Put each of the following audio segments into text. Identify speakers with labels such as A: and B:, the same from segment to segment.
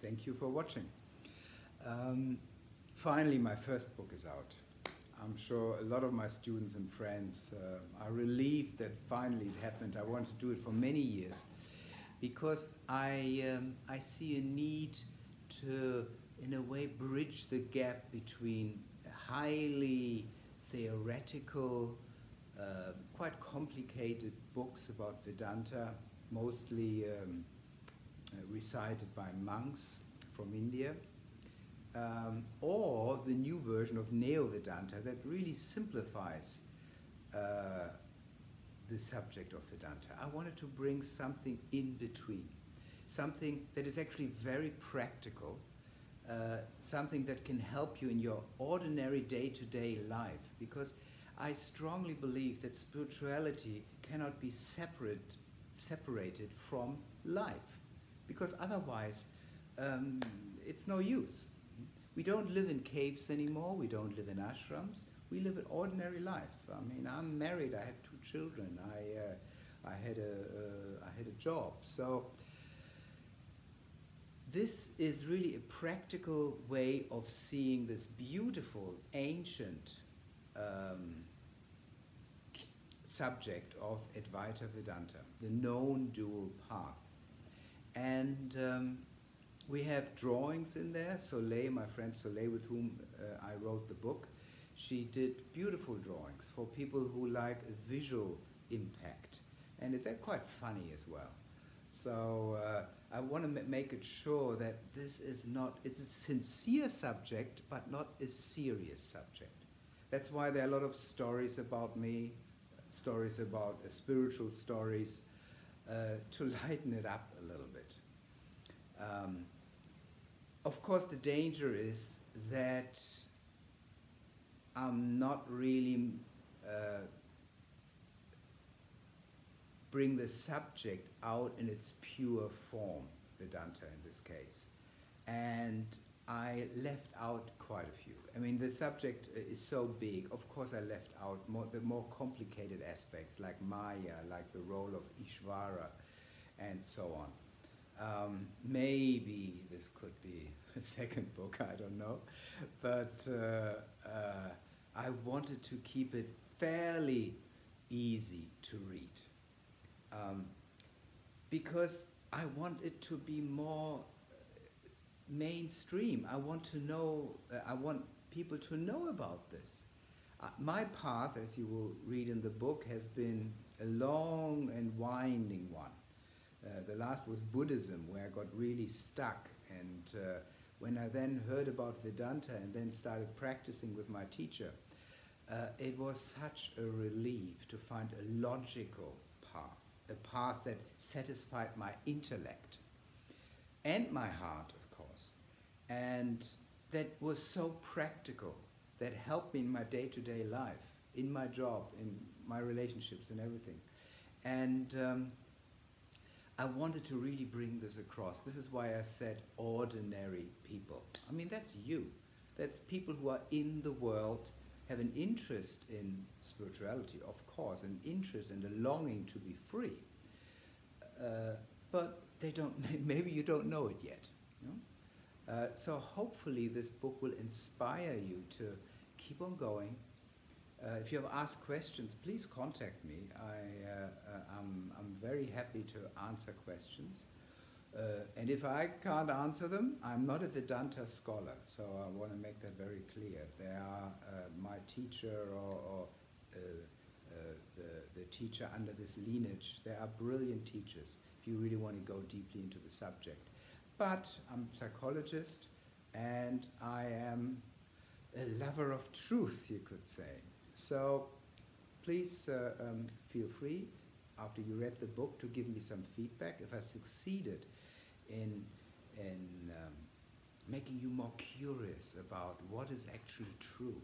A: Thank you for watching. Finally, my first book is out. I'm sure a lot of my students and friends are relieved that finally it happened. I wanted to do it for many years because I see a need to, in a way, bridge the gap between highly theoretical, quite complicated books about Vedanta, mostly recited by monks from India, or the new version of Neo-Vedanta that really simplifies the subject of Vedanta. I wanted to bring something in between, something that is actually very practical, something that can help you in your ordinary day-to-day life, because I strongly believe that spirituality cannot be separated from life, because otherwise it's no use. We don't live in caves anymore, we don't live in ashrams, we live an ordinary life. I mean, I'm married, I have 2 children, I had a job. So this is really a practical way of seeing this beautiful, ancient subject of Advaita Vedanta, the known dual path. And we have drawings in there. Soleil, my friend Soleil, with whom I wrote the book, she did beautiful drawings for people who like a visual impact. And they're quite funny as well. So I want to make it sure that this is not, it's a sincere subject, but not a serious subject. That's why there are a lot of stories about me, stories about spiritual stories, to lighten it up a little bit. Of course, the danger is that I'm not really bring the subject out in its pure form, Vedanta in this case. And I left out quite a few. I mean, the subject is so big. Of course, I left out the more complicated aspects, like Maya, like the role of Ishvara, and so on. Maybe this could be a second book, I don't know. But I wanted to keep it fairly easy to read. Because I want it to be more mainstream. I want to know, I want people to know about this. My path, as you will read in the book, has been a long and winding one. The last was Buddhism, where I got really stuck, and when I then heard about Vedanta and then started practicing with my teacher, it was such a relief to find a logical path, a path that satisfied my intellect and my heart, of course, and that was so practical, that helped me in my day-to-day life, in my job, in my relationships and everything. And I wanted to really bring this across. This is why I said ordinary people. I mean, that's you. That's people who are in the world, have an interest in spirituality, of course, an interest and a longing to be free. But they don't, maybe you don't know it yet. You know? So hopefully this book will inspire you to keep on going. If you have asked questions, please contact me. I'm very happy to answer questions. And if I can't answer them, I'm not a Vedanta scholar, so I want to make that very clear. They are my teacher or the teacher under this lineage. They are brilliant teachers if you really want to go deeply into the subject. But I'm a psychologist, and I am a lover of truth, you could say. So please feel free, after you read the book, to give me some feedback. If I succeeded in making you more curious about what is actually true,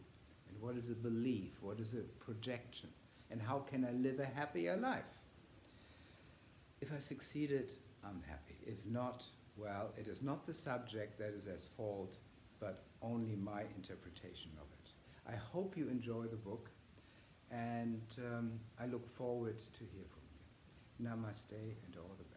A: and what is a belief, what is a projection, and how can I live a happier life. If I succeeded, I'm happy. If not, well, it is not the subject that is at fault, but only my interpretation of it. I hope you enjoy the book, and I look forward to hear from you. Namaste and all the best.